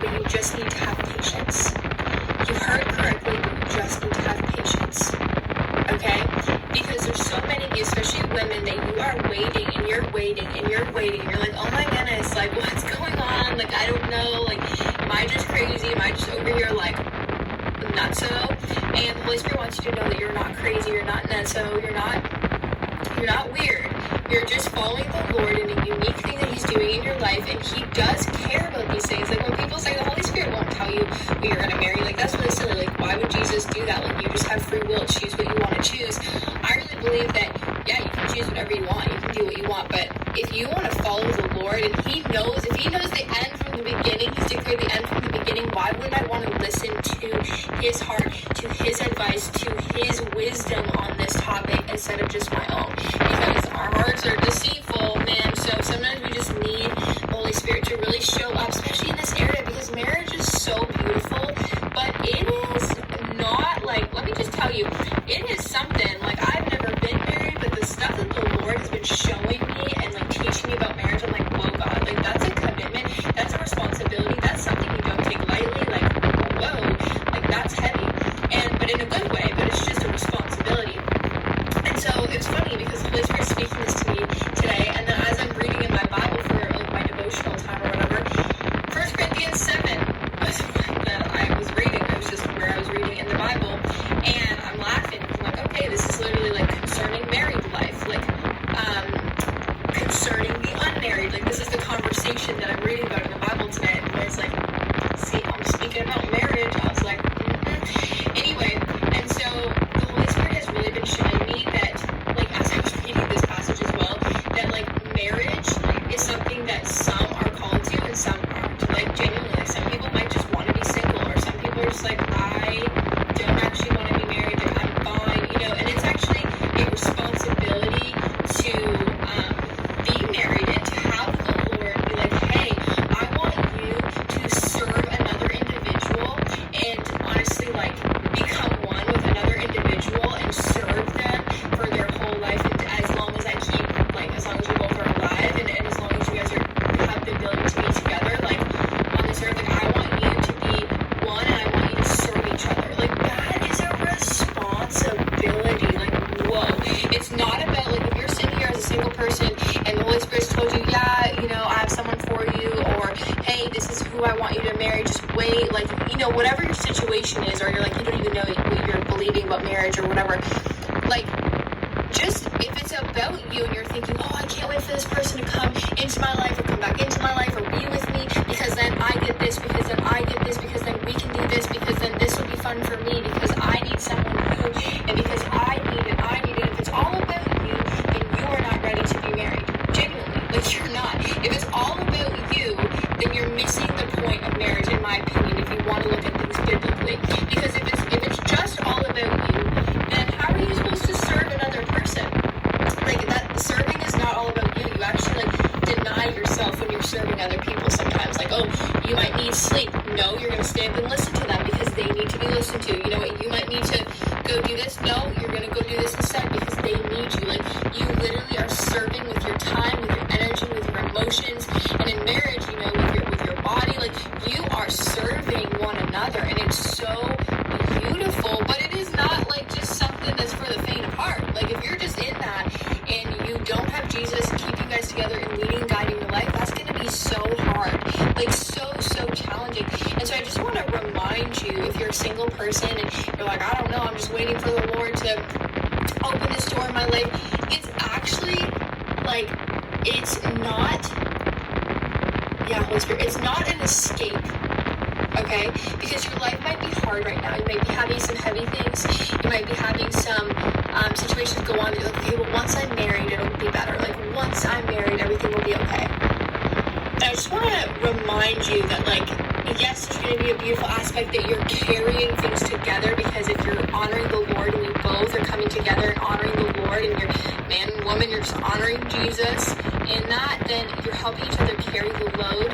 but you just need to have patience. You heard correctly, but you just need to have patience. Okay? Because there's so many of you, especially women, that you are waiting and you're waiting and you're waiting. And you're like, oh my goodness, like, what's going on? Like, I don't know. Like, am I just crazy? Am I just over here, like, nutso? And the Holy Spirit wants you to know that you're not crazy. You're not nutso. You're not weird. You're just following the Lord in a unique thing that He's doing in your life, and He does care about these things. Like, when people say the Holy Spirit won't tell you who you're going to marry, like, that's really silly. Like, why would Jesus do that? Like, you just have free will. Choose what you want to choose. I really believe that, yeah, you can choose whatever you want. You can do what you want. But if you want to follow the Lord, and He knows, if He knows the end from the beginning, He's declared the end from the beginning, why wouldn't I want to listen to His heart, to His advice, to His wisdom on this topic instead of just my own? Because our hearts are deceitful, man. So sometimes we just need the Holy Spirit to really show up, especially in this area, because marriage is so beautiful, but it is not, like, let me just tell you, it is something. Like, I've never been married, but the stuff that the Lord has been showing me and, like, teaching me about marriage, I'm like, whoa, God, like, that's a commitment, that's a responsibility, that's something you don't take lightly. Like, whoa, like, that's heavy, but in a good way, but it's just a responsibility. And so it's funny because the Holy Spirit's speaking this to me today, and then as I'm reading in my Bible for, like, my devotional time or whatever, 1 Corinthians 7 was one that I was reading. It was just where I was reading in the Bible, and I'm laughing. I'm like, okay, this is literally, like, concerning married life, like, concerning the unmarried. Like, this is the conversation that I'm reading about in the Bible today. And it's like, see, I'm speaking about marriage. I was like, Anyway, and so the Holy Spirit has really been showing me that, like, as I was reading this passage as well, that, like, marriage is something that some are called to and some aren't. Like, genuinely, like, some people might just want to be single, or some people are just like, I don't actually want to be married, like, I'm fine, you know, and it's actually a responsibility to be married and to have the Lord be like, hey, I want you to serve another individual and honestly, like, become one with another individual and serve them for their whole life, and as long as I keep, like, as long as you both are alive, and as long as you guys have the ability to be together, like, on this earth, like, I want you to be one, and I want you to serve each other. Like, that is a responsibility. Like, whoa. It's not about, like, if you're sitting here as a single person and the Holy Spirit's told you, yeah, you know, I have someone for you, or hey, this is who I want you to marry, just wait, like, you know, whatever your situation is, or you're like, you don't even know what you're believing about marriage or whatever, like, just, if it's about you and you're thinking, oh, I can't wait for this person to come into my life or come back into my life or be with me, because then I get this, because then I get this, because then we can do this, because then this will be fun for me, because I need someone who, and because I need it. If it's all about you, then you are not ready to be married. Genuinely, like, you're not. If it's all about you, then you're missing the point of marriage, in my opinion, if you want to look at things biblically. Because if it's just all about you, then how are you supposed to serve another person? Like, that serving is not all about you. You actually, like, deny yourself when you're serving other people sometimes. Like, oh, you might need sleep. No, you're going to stay up and listen to them because they need to be listened to. You know what? You might need to go do this. No, you're going to go do this instead because they need you. Like, you literally are serving with your time, with your energy, with your emotions. And in marriage, you know, with your body, like, you are serving one another, and it's so beautiful. But it is not, like, just something that's for the faint of heart. Like, if you're just in that and you don't have Jesus keeping you guys together and leading and guiding your life, that's going to be so hard, like, so challenging. And so I just want to remind you, if you're a single person and you're like, I don't know, I'm just waiting for the Lord to open this door in my life, it's actually, like, it's not, yeah, Holy Spirit, it's not an escape, okay? Because your life might be hard right now. You might be having some heavy things. You might be having some situations go on that you're like, okay, well, once I'm married, it'll be better. Like, once I'm married, everything will be okay. And I just want to remind you that, like, yes, there's going to be a beautiful aspect that you're carrying things together, because if you're honoring the Lord and you both are coming together and honoring the Lord, and you're man and woman, you're just honoring Jesus in that, then you're helping each other carry the load.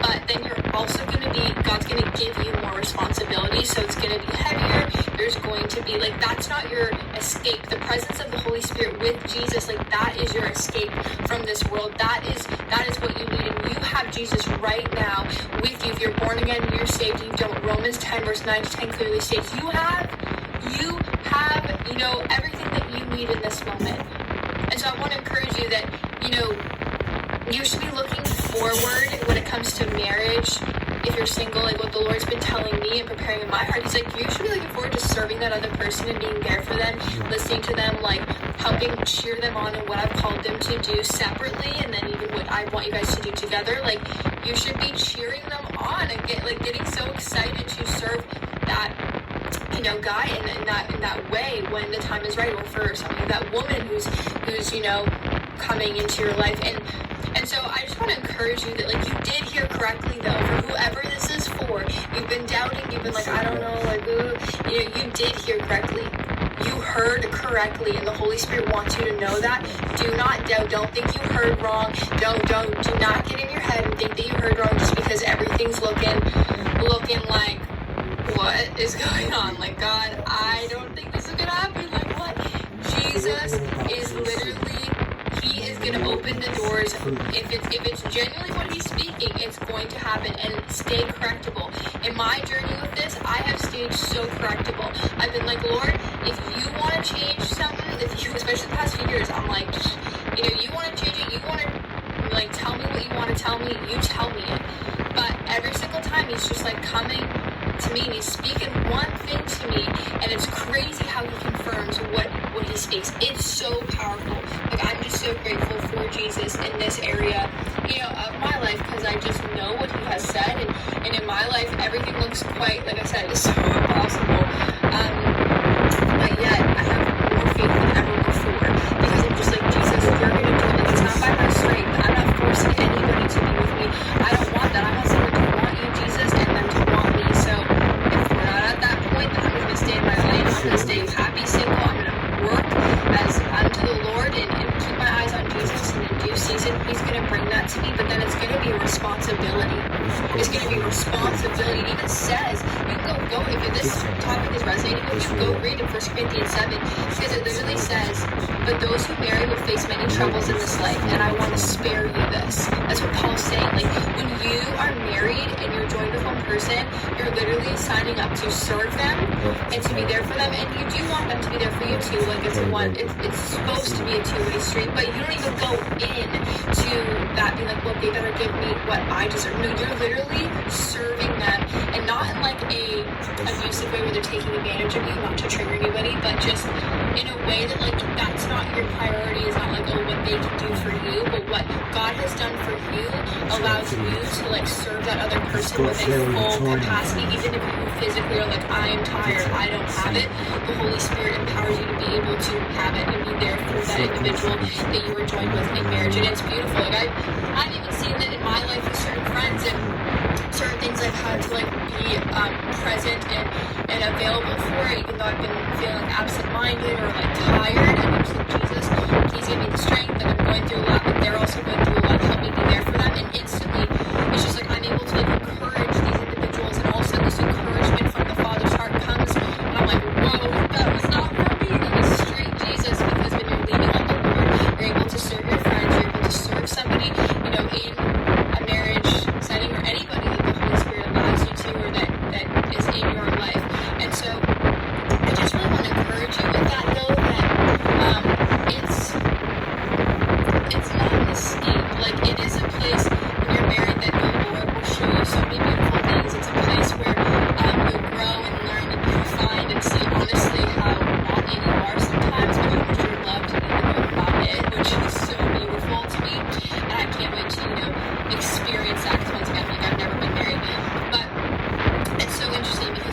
But then you're also going to be, God's going to give you more responsibility, so it's going to be heavier. there's going to be, like, that's not your escape. The presence of the Holy Spirit with Jesus, like, that is your escape from this world. That is what you need. And you have Jesus right now with you. If you're born again, you're saved, you don't. Romans 10 verse 9 to 10 clearly states you have, everything that you need in this moment. And so I want to encourage you that, you should be looking forward when it comes to marriage. If you're single, like what the Lord's been telling me and preparing in my heart, He's like, you should be looking forward to serving that other person and being there for them, listening to them, like helping cheer them on in what I've called them to do separately, and then even what I want you guys to do together. Like, you should be cheering them on and getting so excited to serve that guy in that way when the time is right, or for something, that woman who's coming into your life. And so I just want to encourage you that, like, you did hear correctly, though, for whoever this is for. You've been doubting, you've been like, I don't know, like, you did hear correctly. You heard correctly, and the Holy Spirit wants you to know that. Do not doubt. Don't think you heard wrong. Do not get in your head and think that you heard wrong just because everything's looking like, what is going on? Like, God, I don't think this is gonna happen. Like, what? Jesus is literally, He is gonna open the doors. If it's genuinely what He's speaking, it's going to happen. And stay correctable. In my journey with this, I have stayed so correctable. I've been like, Lord, if you want to change something, especially the past few years, I'm like, you want to change it, you want to, like, tell me what you want to tell me, you tell me it. But every single time He's just like coming to me and He's speaking one thing to me, and it's crazy how He confirms what He speaks. It's so powerful. Like, I'm just so grateful for Jesus in this area, of my life, because I just know what He has said, and in my life, everything looks quite, like I said, it's so impossible. But yet, I have more faith than ever before, because I'm just like, Jesus, you're going to do it. Like, it's not by my strength. I'm not forcing anybody to be with me. I don't want that. I want someone to want you, Jesus, and them to want me. So if we're not at that point, then I'm just going to stay in my lane. I'm going to stay happy, single. I'm going to work as unto the Lord and keep my eyes on Jesus. And in due season, He's going to bring that to me. But then it's going to be a responsibility. It's going to be responsibility. It even says, you can go if this topic is resonating with you, go read in 1 Corinthians 7, because it literally says, but those who marry will face many troubles in this life, and I want to spare you this. That's what Paul's saying. Like, when you are married and you're joined with one person, you're literally signing up to serve them and to be there for them, and you do want them to be there for you too. Like, it's supposed to be a two-way street, but you don't even go in to that being like, well, they better give me what I deserve. No, you're literally serving them, and not in like a abusive way where they're taking advantage of you, not to trigger anybody, but just in a way that, like, that's not your priority. It's not like, oh, what they can do for you, but what God has done for you allows you to, like, serve that other person with a full capacity, even if you physically are like, I am tired, I don't have it. The Holy Spirit empowers you to be able to have it and be there for that individual that you were joined with in marriage. And it's beautiful. Like, I've even seen that in my life with certain friends, and certain things I've had to, like, be present and available for, even though I've been feeling absent-minded or, like, tired. And I'm just like, Jesus, please give me the strength. And I'm going through a lot, but they're also going through a lot. Help me be there for them. And instantly, it's just like I'm able to, like, encourage these individuals, and all of a sudden this encouragement from the Father's heart comes, and I'm like, whoa, that was not for me. That was straight Jesus. Because when you're leaning on the Lord, you're able to serve your friends. You're able to serve somebody, in a marriage setting, or anybody that the Holy Spirit allows you to, or that is in your life. And so I just really want to encourage you with that, though, that it's not an escape. Like, it is a place when you're married that the Lord will show you so many beautiful things. It's a place where you'll grow and learn and be refined and see honestly how not in you are sometimes, but how much you're loved and even know about it, which is so beautiful to me. And I can't wait to, experience that, because once again, like, I've never been married. But it's so interesting because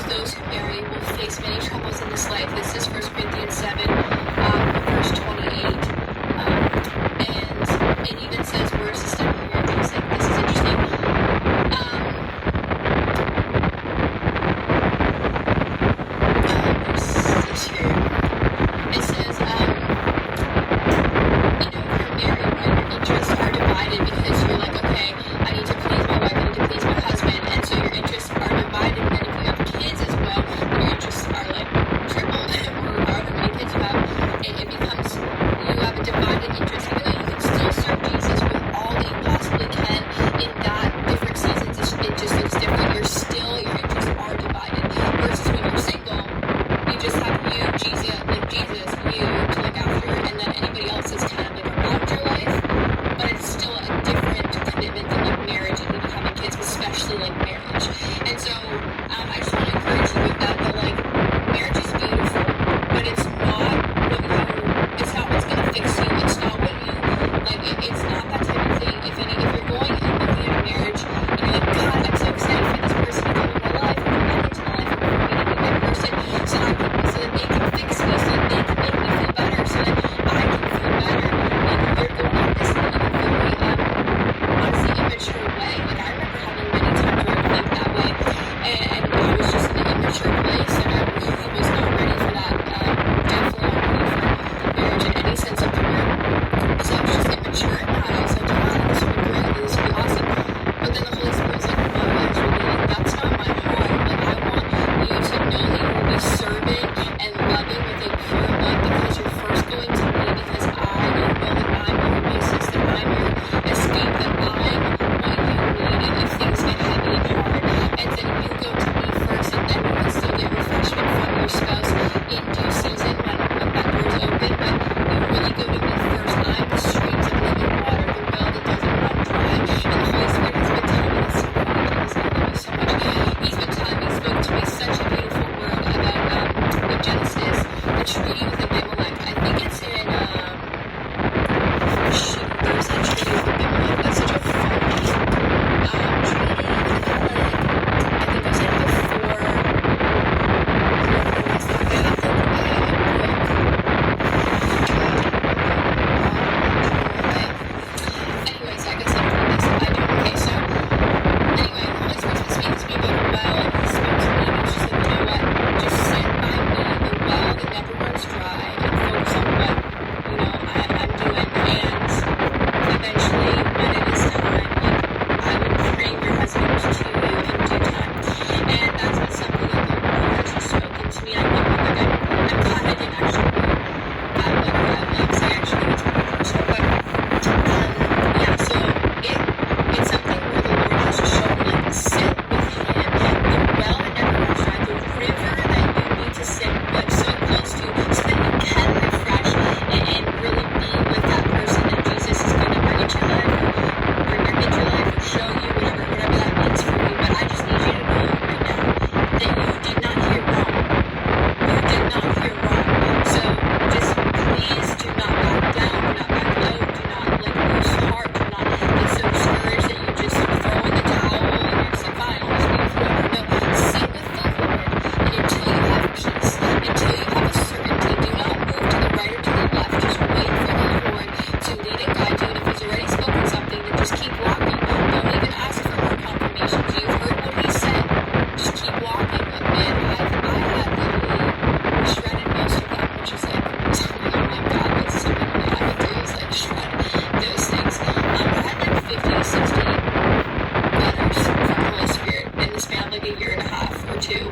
like a year and a half or two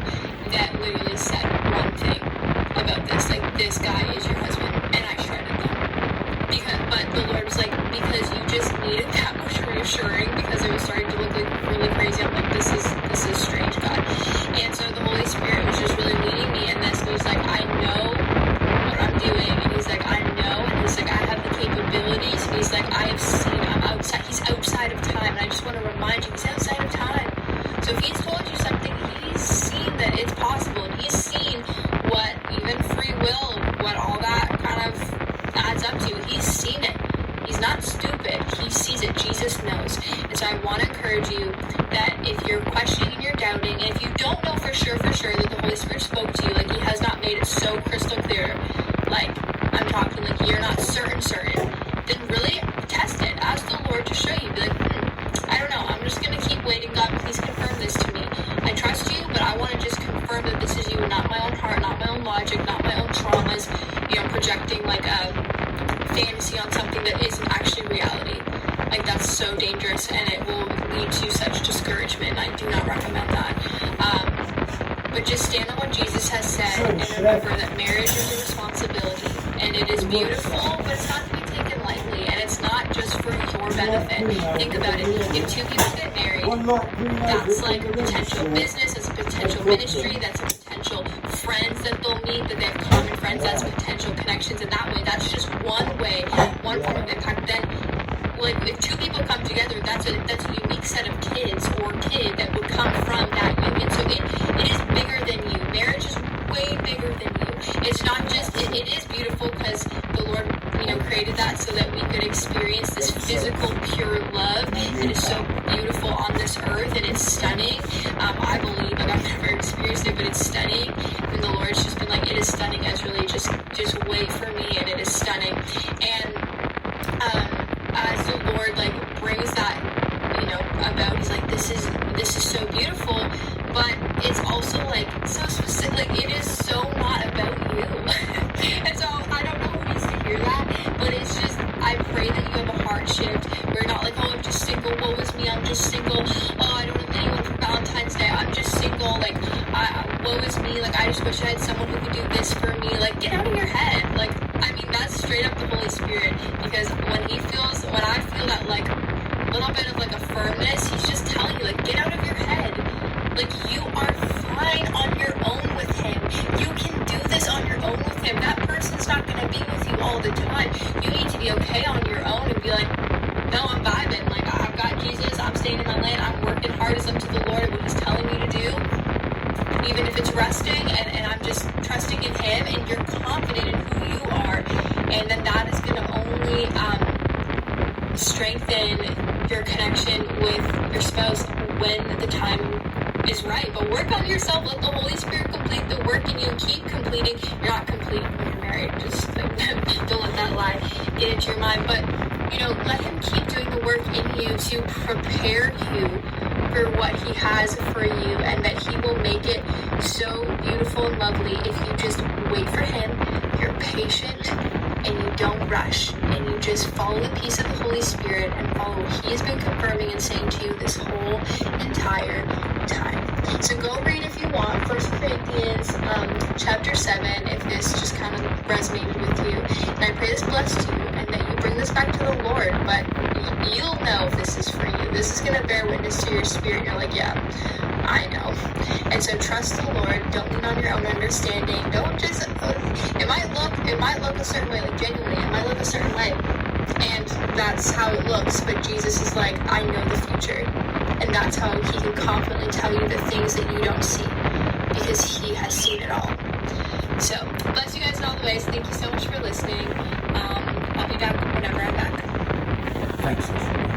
that literally said one thing about this, like, this guy is your husband, and I shredded them. But the Lord was like, because you just needed that much reassuring, because it was starting to look like really crazy. I'm like, this is strange, God. And so the Holy Spirit was just really leading me in this, and he's like, I know what I'm doing, and he's like, I know, and he's like, I have the capabilities, and he's like, I have seen, I'm outside, he's outside of time, and I just want to remind you, he's outside of time. So if he's told you something, he's seen that it's possible, and he's seen what even free will, what all that kind of adds up to. He's seen it. He's not stupid. He sees it. Jesus knows. And so I want to encourage you that if you're questioning and you're doubting, and if you don't know for sure that the Holy Spirit spoke to you, like he has not made it so crystal clear, like I'm talking like you're not certain, then really test it. Ask the Lord to show you. Be like, I don't know. I'm just going to keep waiting. God, please confirm this to me. I trust you, but I want to just confirm that this is you, not my own heart, not my own logic, not my own traumas, projecting like a fantasy on something that isn't actually reality. Like, that's so dangerous, and it will lead to such discouragement. I do not recommend that. But just stand on what Jesus has said, and remember that marriage is a responsibility, and it is beautiful, but it's not to be taken lightly, and it's not just for your benefit. Think about it. If two people get married, that's like a potential business, that's a potential ministry, that's a potential friends that they'll meet, that they have common friends, that's potential connections in that way. That's just one way, one form of impact. Then, like, if two people come together, that's a unique set of kids or kid that would come from that union. So it is bigger than you. Marriage is way bigger than you. It's not just, it is beautiful because the Lord, created that so that we could experience this physical, pure love that is so beautiful on this earth, and it's stunning. I believe, like, I've never experienced it, but it's stunning. And the Lord's just been like, it is stunning, Ezra, just wait for me, and it is stunning. And as the Lord like brings that, about, he's like, this is so beautiful, but it's also like so specific. Like, it is so not about you. And so I don't know who needs to hear that, but it's just, I pray that you have a heart shift where you're not like, oh, I'm just single, woe is me, I'm just single, oh, I don't have anyone for Valentine's Day, I'm just single, like, woe is me, like, I just wish I had someone who could do this for me. Like, get out of your head. Like, I mean, that's straight up the Holy Spirit, because when I feel that, like, little bit of, like, a firmness, he's just telling you, like, get out of your head. Like, you are fine on your own with him. You can do this on your own with him. That person's not going to be with you all the time. You need to be okay on your own and be like, no, I'm vibing. Like, I've got Jesus. I'm staying in my lane. I'm working hard as up to the Lord and what he's telling me to do. Even if it's resting, and I'm just trusting in him, and you're confident in who you are. And then that is going to only strengthen your connection with your spouse when the time is right. But work on yourself. Let the Holy Spirit complete the work in you. Keep completing. You're not complete when you're married. Just like, don't let that lie get into your mind. But let him keep doing the work in you to prepare you for what he has for you, and that he will make it so beautiful and lovely if you just wait for him, you're patient, and you don't rush, and you just follow the peace of the Holy Spirit and follow what he has been confirming and saying to you this whole entire time. So go read, if you want, 1 Corinthians chapter 7, if this just kind of resonated with you. And I pray this blessed you, and that you bring this back to the Lord, but you'll know if this is for you. This is going to bear witness to your spirit. You're like, yeah, I know. And so trust the Lord. Don't lean on your own understanding. Don't just, it might look a certain way, like, genuinely, it might look a certain way. And that's how it looks, but Jesus is like, I know the future. And that's how he can confidently tell you the things that you don't see, because he has seen it all. So, bless you guys in all the ways. Thank you so much for listening. I'll be back whenever I'm back. Thanks, Sophie.